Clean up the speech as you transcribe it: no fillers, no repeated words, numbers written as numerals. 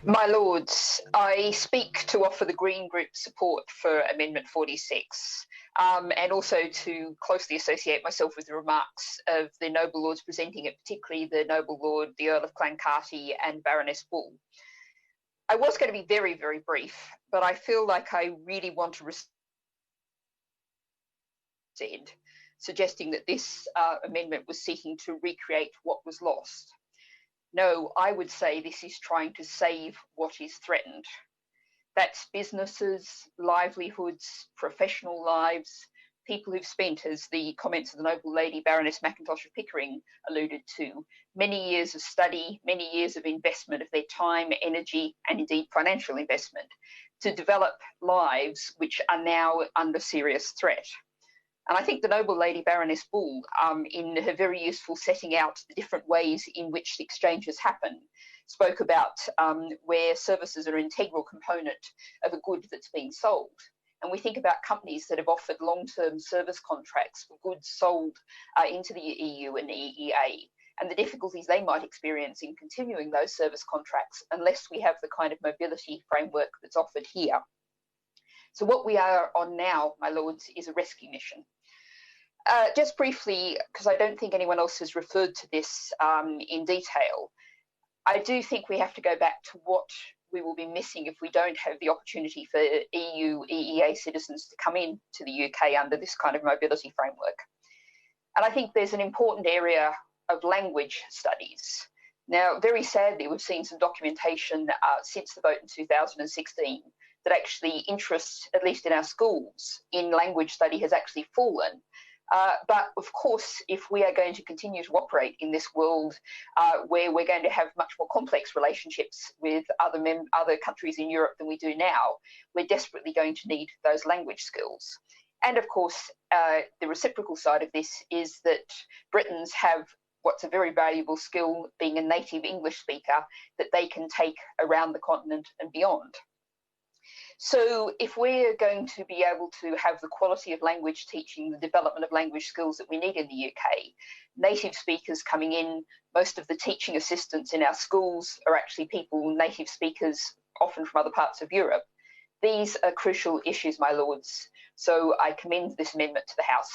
My Lords, I speak to offer the Green Group's support for Amendment 46, and also to closely associate myself with the remarks of the Noble Lords presenting it, particularly the Noble Lord, the Earl of Clancarty and Baroness Bull. I was going to be very, very brief, but I feel like I really want to rescind, suggesting that this amendment was seeking to recreate what was lost. No, I would say this is trying to save what is threatened. That's businesses, livelihoods, professional lives, people who've spent, as the comments of the noble lady Baroness McIntosh of Pickering alluded to, many years of study, many years of investment of their time, energy, and indeed financial investment to develop lives which are now under serious threat. And I think the noble lady Baroness Bull, in her very useful setting out the different ways in which the exchanges happen, spoke about where services are an integral component of a good that's being sold. And we think about companies that have offered long-term service contracts for goods sold into the EU and EEA, and the difficulties they might experience in continuing those service contracts unless we have the kind of mobility framework that's offered here. So what we are on now, my lords, is a rescue mission. Just briefly, because I don't think anyone else has referred to this in detail, I do think we have to go back to what we will be missing if we don't have the opportunity for EU, EEA citizens to come in to the UK under this kind of mobility framework. And I think there's an important area of language studies. Now, very sadly, we've seen some documentation since the vote in 2016 that actually interest, at least in our schools, in language study has actually fallen. But of course, if we are going to continue to operate in this world where we're going to have much more complex relationships with other countries in Europe than we do now, we're desperately going to need those language skills. And of course, the reciprocal side of this is that Britons have what's a very valuable skill, being a native English speaker, that they can take around the continent and beyond. So if we're going to be able to have the quality of language teaching, the development of language skills that we need in the UK, native speakers coming in, most of the teaching assistants in our schools are actually people, native speakers, often from other parts of Europe. These are crucial issues, my lords. So I commend this amendment to the House.